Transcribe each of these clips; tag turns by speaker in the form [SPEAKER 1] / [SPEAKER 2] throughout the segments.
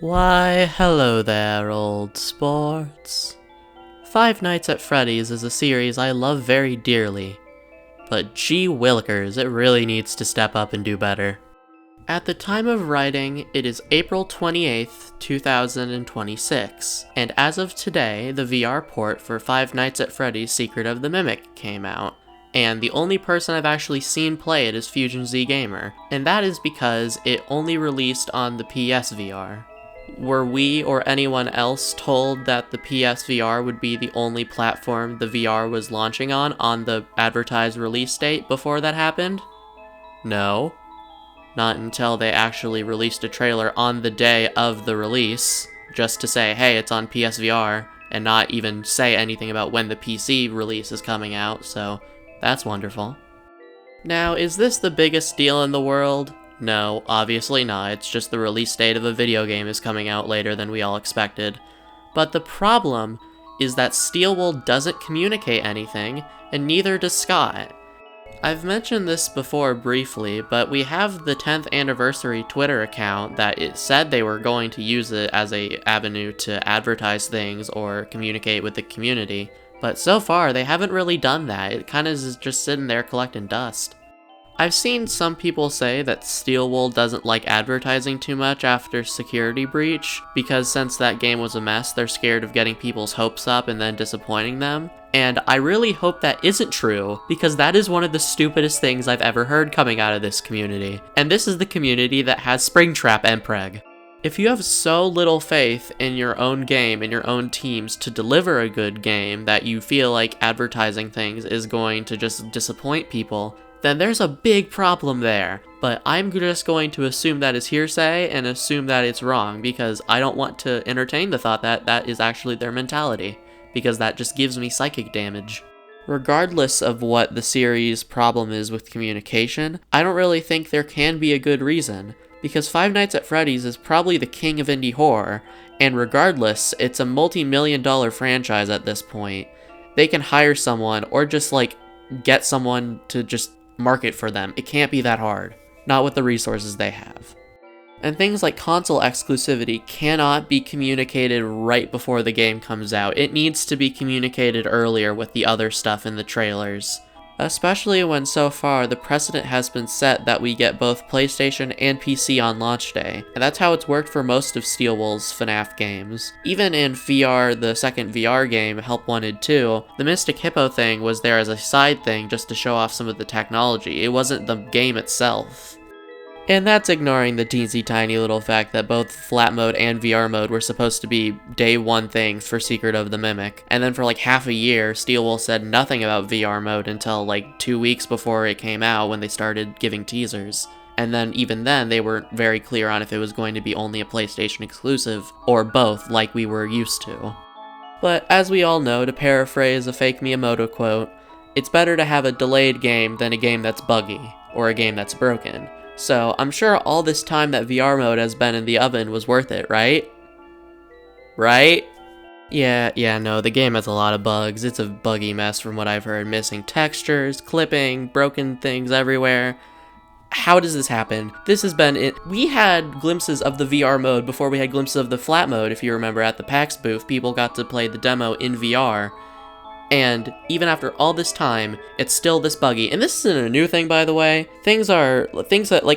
[SPEAKER 1] Why, hello there, old sports. Five Nights at Freddy's is a series I love very dearly, but gee willikers, it really needs to step up and do better. At the time of writing, it is April 28th, 2026, and as of today, the VR port for Five Nights at Freddy's Secret of the Mimic came out. And the only person I've actually seen play it is FusionZGamer, and that is because it only released on the PS VR. Were we or anyone else told that the PS VR would be the only platform the VR was launching on the advertised release date before that happened? No. Not until they actually released a trailer on the day of the release, just to say, hey, it's on PSVR, and not even say anything about when the PC release is coming out, so that's wonderful. Now, is this the biggest deal in the world? No, obviously not. It's just the release date of a video game is coming out later than we all expected. But the problem is that Steelwool doesn't communicate anything, and neither does Scott. I've mentioned this before briefly, but we have the 10th anniversary Twitter account that it said they were going to use it as an avenue to advertise things or communicate with the community. But so far, they haven't really done that. It kind of is just sitting there collecting dust. I've seen some people say that Steelwool doesn't like advertising too much after Security Breach, because since that game was a mess, they're scared of getting people's hopes up and then disappointing them. And I really hope that isn't true, because that is one of the stupidest things I've ever heard coming out of this community. And this is the community that has Springtrap and Preg. If you have so little faith in your own game and your own teams to deliver a good game that you feel like advertising things is going to just disappoint people, then there's a big problem there. But I'm just going to assume that is hearsay and assume that it's wrong, because I don't want to entertain the thought that that is actually their mentality, because that just gives me psychic damage. Regardless of what the series' problem is with communication, I don't really think there can be a good reason, because Five Nights at Freddy's is probably the king of indie horror, and regardless, it's a multi-million-dollar franchise at this point. They can hire someone, or just get someone to just market for them. It can't be that hard. Not with the resources they have. And things like console exclusivity cannot be communicated right before the game comes out. It needs to be communicated earlier with the other stuff in the trailers. Especially when so far the precedent has been set that we get both PlayStation and PC on launch day. And that's how it's worked for most of Steelwool's FNaF games. Even in VR, the second VR game, Help Wanted 2, the Mystic Hippo thing was there as a side thing just to show off some of the technology. It wasn't the game itself. And that's ignoring the teensy tiny little fact that both flat mode and VR mode were supposed to be day one things for Secret of the Mimic. And then for half a year, Steelwool said nothing about VR mode until 2 weeks before it came out when they started giving teasers. And then even then, they weren't very clear on if it was going to be only a PlayStation exclusive, or both like we were used to. But as we all know, to paraphrase a fake Miyamoto quote, it's better to have a delayed game than a game that's buggy, or a game that's broken. So, I'm sure all this time that VR mode has been in the oven was worth it, right? Right? Yeah, no, the game has a lot of bugs. It's a buggy mess from what I've heard. Missing textures, clipping, broken things everywhere. How does this happen? This has been it. We had glimpses of the VR mode before we had glimpses of the flat mode, if you remember at the PAX booth. People got to play the demo in VR. And even after all this time, it's still this buggy. And this isn't a new thing, by the way. Things that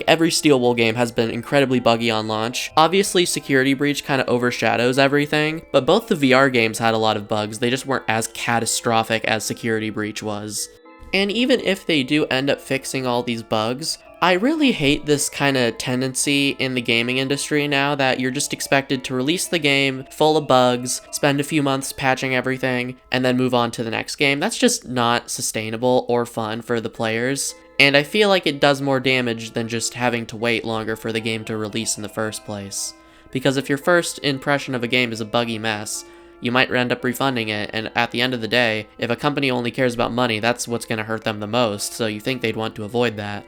[SPEAKER 1] every Steelwool game has been incredibly buggy on launch. Obviously, Security Breach kind of overshadows everything, but both the VR games had a lot of bugs. They just weren't as catastrophic as Security Breach was. And even if they do end up fixing all these bugs, I really hate this kind of tendency in the gaming industry now that you're just expected to release the game full of bugs, spend a few months patching everything, and then move on to the next game. That's just not sustainable or fun for the players, and I feel like it does more damage than just having to wait longer for the game to release in the first place. Because if your first impression of a game is a buggy mess, you might end up refunding it, and at the end of the day, if a company only cares about money, that's what's going to hurt them the most, so you think they'd want to avoid that.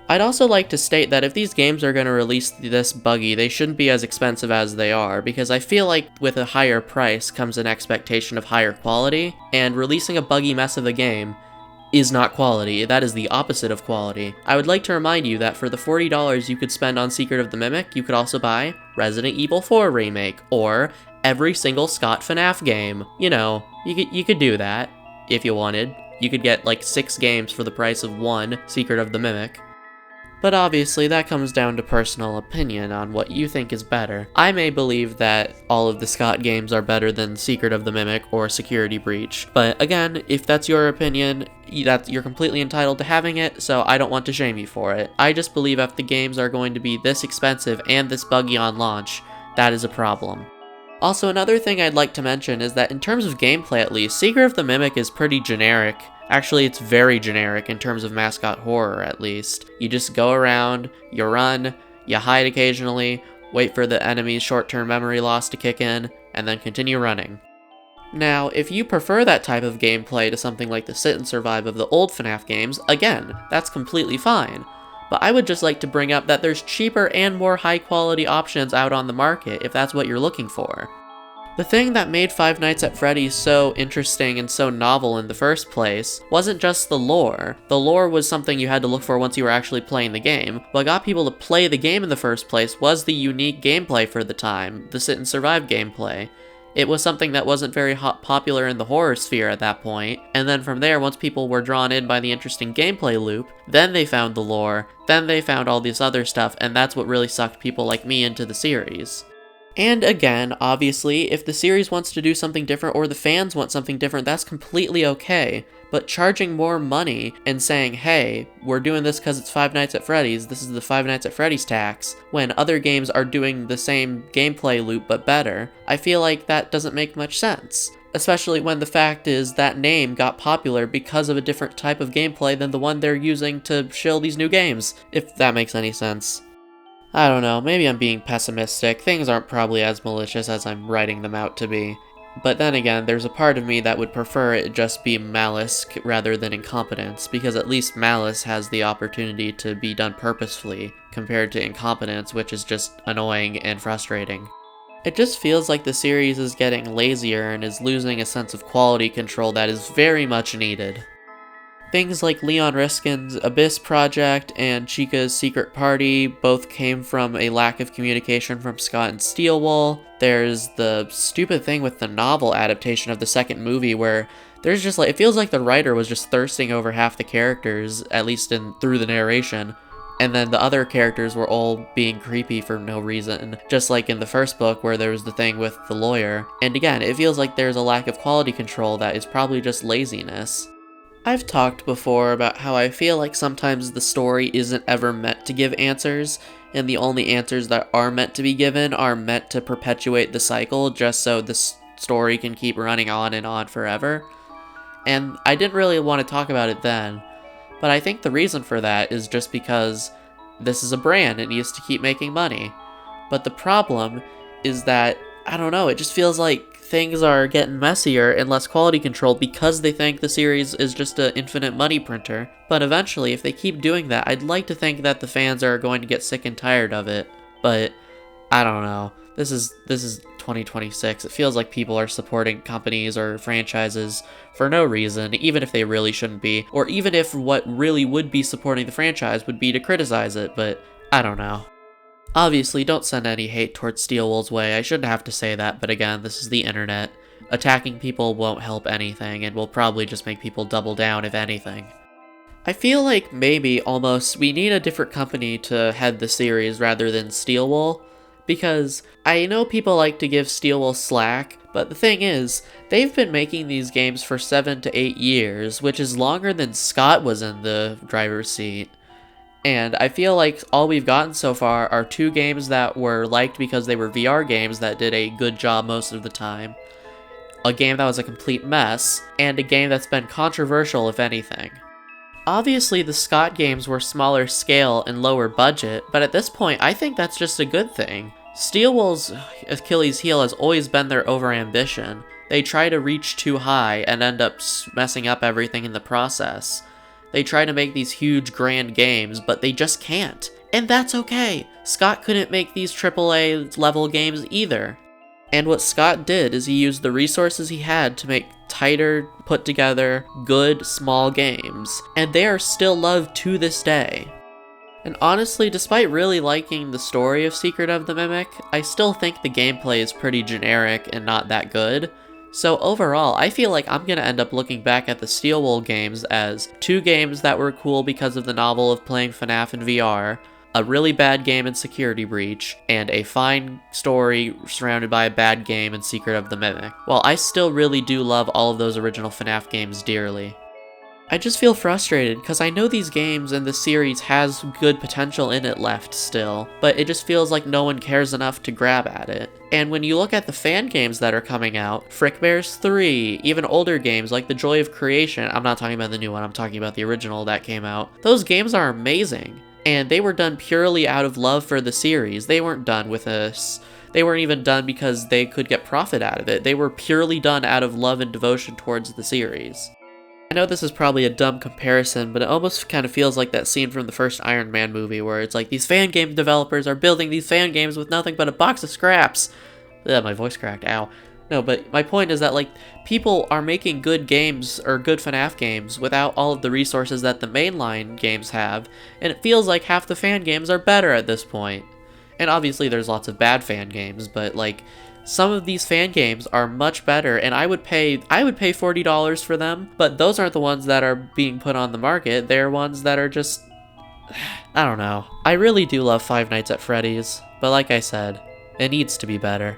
[SPEAKER 1] I'd also like to state that if these games are going to release this buggy, they shouldn't be as expensive as they are, because I feel like with a higher price comes an expectation of higher quality, and releasing a buggy mess of a game is not quality. That is the opposite of quality. I would like to remind you that for the $40 you could spend on Secret of the Mimic, you could also buy Resident Evil 4 Remake, or every single Scott FNaF game. You know, you could do that if you wanted. You could get like 6 games for the price of one Secret of the Mimic. But obviously that comes down to personal opinion on what you think is better. I may believe that all of the Scott games are better than Secret of the Mimic or Security Breach, but again, if that's your opinion, you're completely entitled to having it, so I don't want to shame you for it. I just believe if the games are going to be this expensive and this buggy on launch, that is a problem. Also, another thing I'd like to mention is that in terms of gameplay at least, Secret of the Mimic is pretty generic. Actually, it's very generic in terms of mascot horror, at least. You just go around, you run, you hide occasionally, wait for the enemy's short-term memory loss to kick in, and then continue running. Now, if you prefer that type of gameplay to something like the sit and survive of the old FNaF games, again, that's completely fine. But I would just like to bring up that there's cheaper and more high-quality options out on the market if that's what you're looking for. The thing that made Five Nights at Freddy's so interesting and so novel in the first place wasn't just the lore. The lore was something you had to look for once you were actually playing the game. What got people to play the game in the first place was the unique gameplay for the time, the sit and survive gameplay. It was something that wasn't very popular in the horror sphere at that point, and then from there, once people were drawn in by the interesting gameplay loop, then they found the lore, then they found all this other stuff, and that's what really sucked people like me into the series. And again, obviously, if the series wants to do something different or the fans want something different, that's completely okay. But charging more money and saying, hey, we're doing this because it's Five Nights at Freddy's, this is the Five Nights at Freddy's tax, when other games are doing the same gameplay loop but better, I feel like that doesn't make much sense. Especially when the fact is that name got popular because of a different type of gameplay than the one they're using to shill these new games, if that makes any sense. I don't know, maybe I'm being pessimistic. Things aren't probably as malicious as I'm writing them out to be. But then again, there's a part of me that would prefer it just be malice rather than incompetence, because at least malice has the opportunity to be done purposefully, compared to incompetence, which is just annoying and frustrating. It just feels like the series is getting lazier and is losing a sense of quality control that is very much needed. Things like Leon Riskin's Abyss project and Chica's Secret Party both came from a lack of communication from Scott and Steelwool. There's the stupid thing with the novel adaptation of the second movie where there's just like, it feels like the writer was just thirsting over half the characters, at least through the narration, and then the other characters were all being creepy for no reason, just like in the first book where there was the thing with the lawyer. And again, it feels like there's a lack of quality control that is probably just laziness. I've talked before about how I feel like sometimes the story isn't ever meant to give answers, and the only answers that are meant to be given are meant to perpetuate the cycle just so the story can keep running on and on forever. And I didn't really want to talk about it then, but I think the reason for that is just because this is a brand, it needs to keep making money. But the problem is that, I don't know, it just feels like things are getting messier and less quality controlled because they think the series is just an infinite money printer. But eventually, if they keep doing that, I'd like to think that the fans are going to get sick and tired of it. But I don't know. This is 2026. It feels like people are supporting companies or franchises for no reason, even if they really shouldn't be, or even if what really would be supporting the franchise would be to criticize it, but I don't know. Obviously, don't send any hate towards Steelwool's way. I shouldn't have to say that, but again, this is the internet. Attacking people won't help anything, and will probably just make people double down, if anything. I feel like maybe, almost, we need a different company to head the series rather than Steelwool, because I know people like to give Steelwool slack, but the thing is, they've been making these games for 7 to 8 years, which is longer than Scott was in the driver's seat. And I feel like all we've gotten so far are 2 games that were liked because they were VR games that did a good job most of the time, a game that was a complete mess, and a game that's been controversial if anything. Obviously the Scott games were smaller scale and lower budget, but at this point I think that's just a good thing. Steelwool's Achilles heel has always been their overambition. They try to reach too high and end up messing up everything in the process. They try to make these huge grand games, but they just can't. And that's okay. Scott couldn't make these AAA level games either. And what Scott did is he used the resources he had to make tighter, put together, good, small games, and they are still loved to this day. And honestly, despite really liking the story of Secret of the Mimic, I still think the gameplay is pretty generic and not that good. So overall, I feel like I'm gonna end up looking back at the Steel Wool games as 2 games that were cool because of the novel of playing FNaF in VR, a really bad game in Security Breach, and a fine story surrounded by a bad game in Secret of the Mimic. While I still really do love all of those original FNaF games dearly. I just feel frustrated because I know these games and the series has good potential in it left still, but it just feels like no one cares enough to grab at it. And when you look at the fan games that are coming out, Frick Bears 3, even older games like The Joy of Creation, I'm not talking about the new one, I'm talking about the original that came out, those games are amazing. And they were done purely out of love for the series. They weren't done with they weren't even done because they could get profit out of it. They were purely done out of love and devotion towards the series. I know this is probably a dumb comparison, but it almost kind of feels like that scene from the first Iron Man movie where it's like these fan game developers are building these fan games with nothing but a box of scraps. Ugh, my voice cracked, ow. No, but my point is that, like, people are making good games, or good FNaF games, without all of the resources that the mainline games have, and it feels like half the fan games are better at this point. And obviously there's lots of bad fan games, but, like, some of these fan games are much better, and I would pay $40 for them, but those aren't the ones that are being put on the market. They're ones that are just... I don't know. I really do love Five Nights at Freddy's, but like I said, it needs to be better.